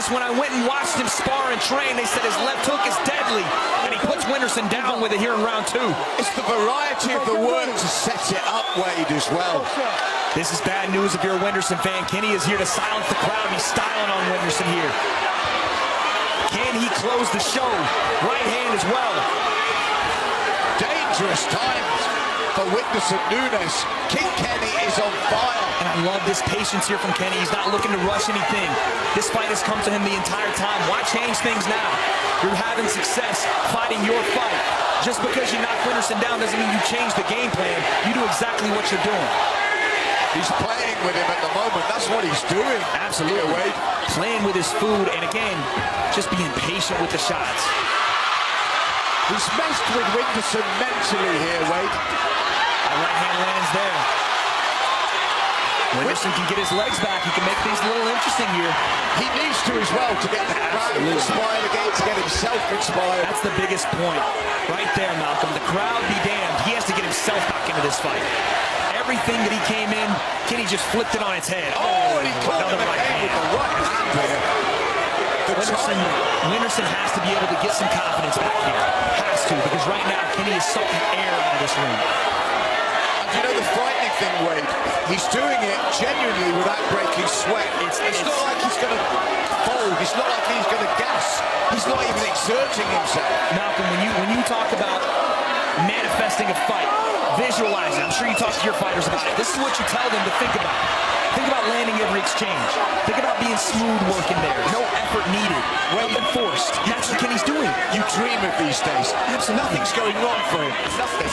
when I went and watched him spar and train, they said his left hook is deadly, and he puts Whindersson down with it here in round 2. It's the variety of the work to set it up, Wade, as well. This is bad news if you're a Whindersson fan. Kenny is here to silence the crowd. He's styling on Whindersson here. Can he close the show? Right hand as well. Dangerous times for Whindersson Nunes. King Kenny is on fire. And I love this patience here from Kenny. He's not looking to rush anything. This fight has come to him the entire time. Why change things now? You're having success fighting your fight. Just because you knock Whindersson down doesn't mean you change the game plan. You do exactly what you're doing. He's playing with him at the moment. That's what he's doing. Absolutely. Wade. Playing with his food, and again, just being patient with the shots. He's messed with Whindersson mentally here, Wade. A right hand lands there. Whindersson can get his legs back. He can make things a little interesting here. He needs to as well to get the crowd inspired again, to get himself inspired. That's the biggest point right there, Malcolm. The crowd be damned. He has to get himself back into this fight. Everything that he came in, Kenny just flipped it on its head. Oh, and he caught him again with the right hand there. Whindersson has to be able to get some confidence back here. Has to, because right now, Kenny is sucking air out of this ring. And you know the frightening thing, Wade? He's doing it genuinely without breaking sweat. It's not like he's going to fold. It's not like he's going to gas. He's not even exerting himself. Malcolm, when you talk about manifesting a fight, visualize it. I'm sure you talk to your fighters about it. This is what you tell them to think about. Think about landing every exchange. Think about being smooth working there. No effort needed. Nothing forced. That's what Kenny's doing. You dream of these days. Nothing's going wrong for him. Nothing.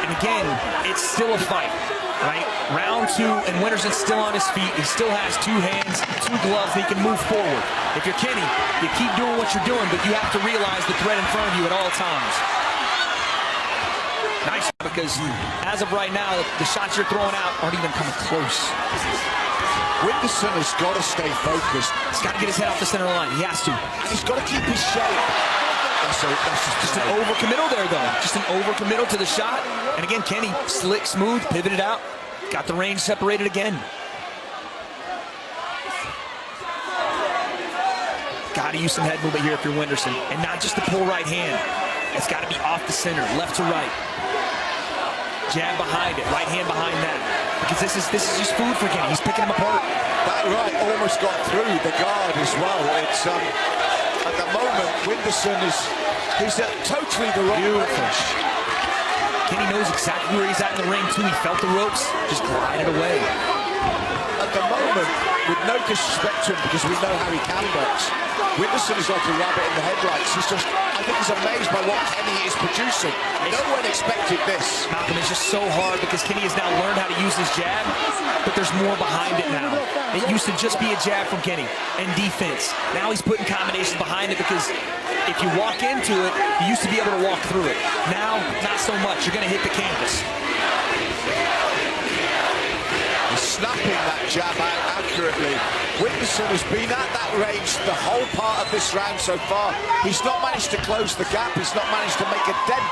And again, it's still a fight, right? Round 2, and Whindersson's still on his feet. He still has 2 hands, 2 gloves, and he can move forward. If you're Kenny, you keep doing what you're doing, but you have to realize the threat in front of you at all times. Nice, because as of right now, the shots you're throwing out aren't even coming close. Whindersson has got to stay focused. He's got to get his head off the center line. He has to. And he's got to keep his shape. That's just an overcommittal there, though. Just an overcommittal to the shot. And again, Kenny, slick, smooth, pivoted out. Got the range separated again. Got to use some head movement here if you're Whindersson. And not just the pull right hand. It's got to be off the center, left to right. Jab behind it, right hand behind that. Because this is just food for Kenny. He's picking him apart. That right almost got through the guard as well. It's at the moment, Whindersson he's at totally the wrong range. Kenny knows exactly where he's at in the ring too. He felt the ropes, just glided away. At the moment, with no disrespect to him, because we know how he can box, Whindersson is like a rabbit in the headlights. I think he's amazed by what Kenny is producing. No one expected this. Malcolm, it's just so hard because Kenny has now learned how to use his jab, but there's more behind it now. It used to just be a jab from Kenny and defense. Now he's putting combinations behind it because if you walk into it, you used to be able to walk through it. Now, not so much. You're going to hit the canvas. Snapping that jab out accurately. Whindersson has been at that range the whole part of this round so far. He's not managed to close the gap. He's not managed to make a dent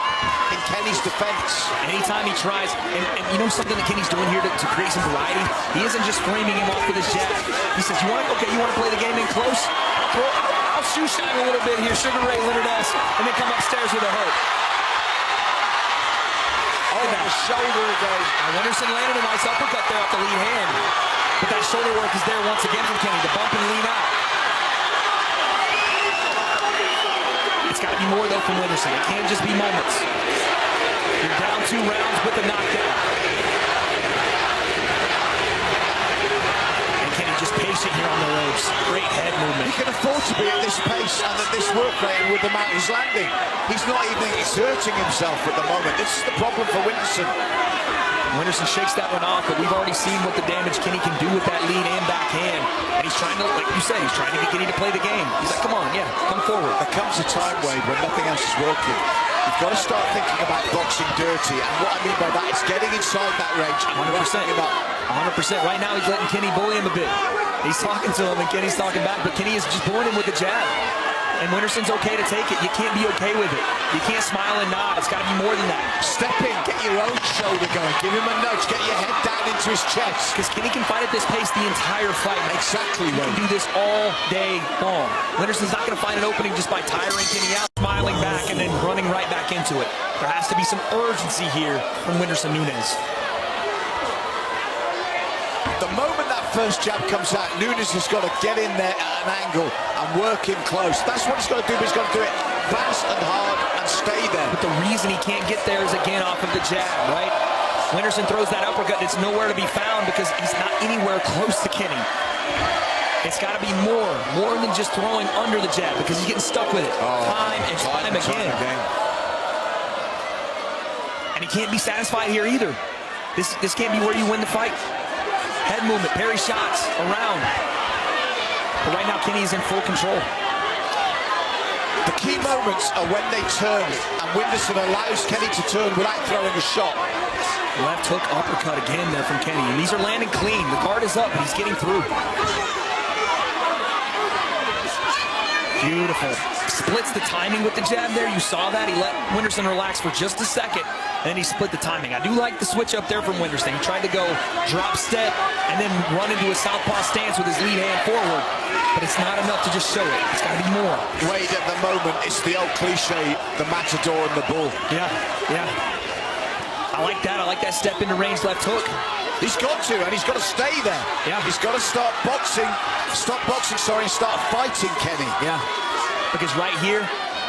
in Kenny's defense. Anytime he tries, and you know something that Kenny's doing here to create some variety? He isn't just framing him off with his jab. He says, you want to play the game in close? I'll shoe shine a little bit here, Sugar Ray Leonard-esque, and then come upstairs with a hook. Oh, the shoulder again. Whindersson landed a nice uppercut there off the lead hand. But that shoulder work is there once again from Kenny. The bump and lean out. It's got to be more, though, from Whindersson. It can't just be moments. You're down 2 rounds with a knockdown. And Kenny just patient here on the ropes. Great head movement. He can afford to be at this pace and at this work rate and with the mount he's landing. He's not even exerting himself at the moment. This is the problem for Whindersson. Whindersson shakes that one off, but we've already seen what the damage Kenny can do with that lead and backhand. And he's trying to, like you said, he's trying to get Kenny to play the game. He's like, come on, yeah, come forward. There comes a time, Wade, when nothing else is working. You've got to start thinking about boxing dirty. And what I mean by that is getting inside that range. 100%. 100%. Right now, he's letting Kenny bully him a bit. He's talking to him, and Kenny's talking back, but Kenny is just bullying him with the jab. And Whindersson's okay to take it. You can't be okay with it. You can't smile and nod. It's got to be more than that. Step in, get your own shoulder going. Give him a nudge, get your head down into his chest. Because Kenny can fight at this pace the entire fight. Exactly, He can do this all day long. Whindersson's not going to find an opening just by tiring Kenny out, smiling back, and then running right back into it. There has to be some urgency here from Whindersson Nunes. The moment that first jab comes out, Nunes has got to get in there at an angle and work him close. That's what he's got to do, but he's got to do it fast and hard and stay there. But the reason he can't get there is, again, off of the jab, right? Whindersson throws that uppercut, and it's nowhere to be found because he's not anywhere close to Kenny. It's got to be more than just throwing under the jab because he's getting stuck with it time and time again. And he can't be satisfied here either. This can't be where you win the fight. Head movement, parry shots, around. But right now, Kenny is in full control. The key moments are when they turn, and Whindersson allows Kenny to turn without throwing a shot. Left hook uppercut again there from Kenny, and these are landing clean. The guard is up, and he's getting through. Beautiful. Splits the timing with the jab there. You saw that. He let Whindersson relax for just a second, and then he split the timing. I do like the switch up there from Whindersson. He tried to go drop step and then run into a southpaw stance with his lead hand forward, but it's not enough to just show it. It's got to be more. Wade, at the moment, it's the old cliche, the matador and the bull. Yeah. I like that. I like that step into range left hook. He's got to, and he's got to stay there. Yeah. He's got to stop boxing, and start fighting Kenny. Yeah. Because right here,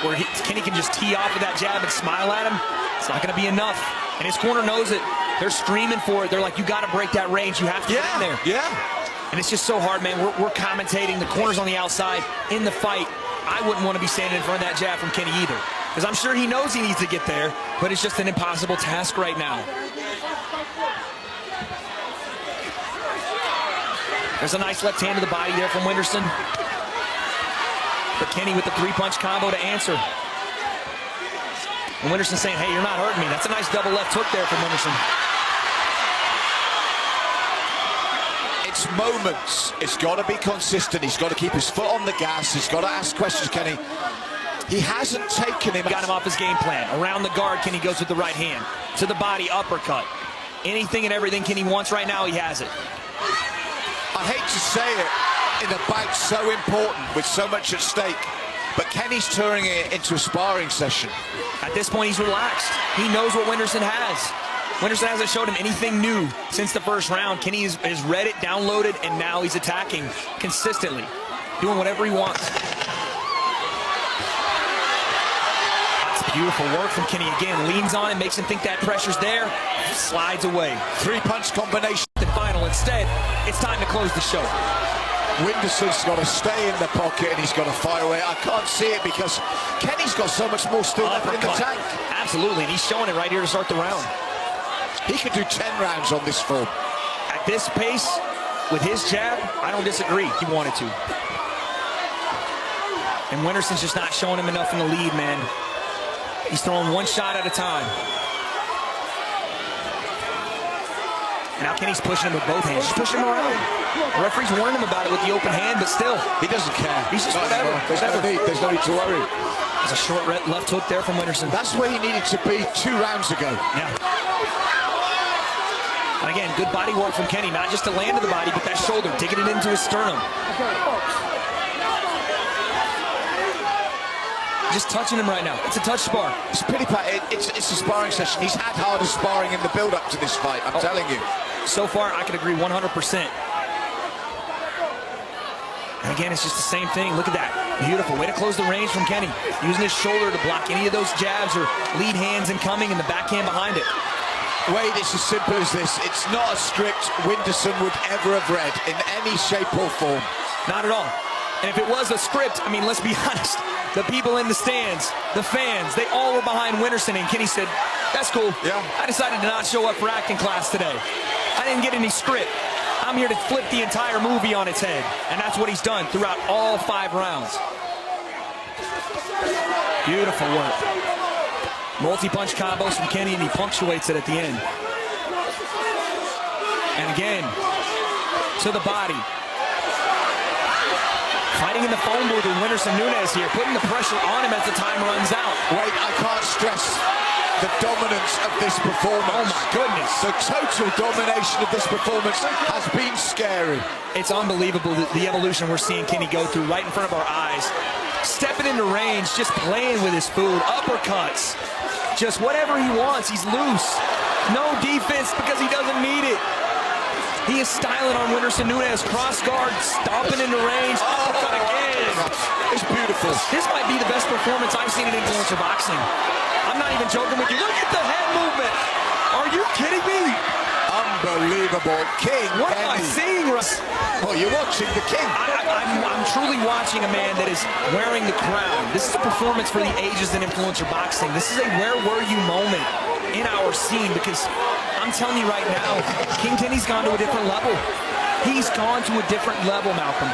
where Kenny can just tee off with that jab and smile at him, it's not going to be enough. And his corner knows it. They're screaming for it. They're like, you got to break that range. You have to get in there. Yeah. And it's just so hard, man. We're commentating. The corner's on the outside in the fight. I wouldn't want to be standing in front of that jab from Kenny either. Because I'm sure he knows he needs to get there, but it's just an impossible task right now. There's a nice left hand to the body there from Whindersson. But Kenny with the three-punch combo to answer. And Whindersson saying, hey, you're not hurting me. That's a nice double left hook there from Whindersson. It's moments. It's got to be consistent. He's got to keep his foot on the gas. He's got to ask questions, Kenny. He hasn't taken him. Got him off his game plan. Around the guard, Kenny goes with the right hand. To the body, uppercut. Anything and everything Kenny wants right now, he has it. I hate to say it in a bout so important with so much at stake, but Kenny's turning it into a sparring session. At this point, he's relaxed. He knows what Whindersson has. Whindersson hasn't showed him anything new since the first round. Kenny has read it, downloaded, and now he's attacking consistently, doing whatever he wants. That's beautiful work from Kenny again. Leans on it, makes him think that pressure's there, slides away. Three-punch combination. The final. Instead, it's time to close the show. Whindersson's got to stay in the pocket and he's got to fire away. I can't see it because Kenny's got so much more still left in the tank. Absolutely, and he's showing it right here to start the round. He could do 10 rounds on this form. At this pace, with his jab, I don't disagree. He wanted to. And Whindersson's just not showing him enough in the lead, man. He's throwing one shot at a time. Now Kenny's pushing him with both hands. Just pushing him around. The referee's warning him about it with the open hand, but still. He doesn't care. He's just whatever. There's no need to worry. There's a short left hook there from Whindersson. That's where he needed to be 2 rounds ago. Yeah. And again, good body work from Kenny, not just to land to the body, but that shoulder, digging it into his sternum. Just touching him right now. It's a touch spar. It's a pity, Pat. It's a sparring session. He's had harder sparring in the build-up to this fight, I'm telling you. So far, I can agree 100%. And again, it's just the same thing. Look at that. Beautiful. Way to close the range from Kenny. Using his shoulder to block any of those jabs or lead hands incoming and the backhand behind it. Wade, it's as simple as this. It's not a script Whindersson would ever have read in any shape or form. Not at all. And if it was a script, I mean, let's be honest, the people in the stands, the fans, they all were behind Whindersson, and Kenny said, that's cool. Yeah. I decided to not show up for acting class today. I didn't get any script. I'm here to flip the entire movie on its head. And that's what he's done throughout all 5 rounds. Beautiful work. Multi-punch combos from Kenny, and he punctuates it at the end. And again, to the body. Fighting in the phone booth with Whindersson Nunes here, putting the pressure on him as the time runs out. Wait, I can't stress the dominance of this performance. Oh my goodness. The total domination of this performance has been scary. It's unbelievable the evolution we're seeing Kenny go through right in front of our eyes. Stepping into range, just playing with his food, uppercuts, just whatever he wants, he's loose. No defense because he doesn't need it. He is styling on Whindersson Nunes, cross guard, stomping into range, uppercut again. It's beautiful. This might be the best performance I've seen in influencer boxing. I'm not even joking with you. Look at the head movement. Are you kidding me? Unbelievable. King What am I Kenny. seeing, Russ? Well, you're watching the king. I'm truly watching a man that is wearing the crown. This is a performance for the ages in influencer boxing. This is a where were you moment in our scene, because I'm telling you right now, King Kenny's gone to a different level. He's gone to a different level, Malcolm.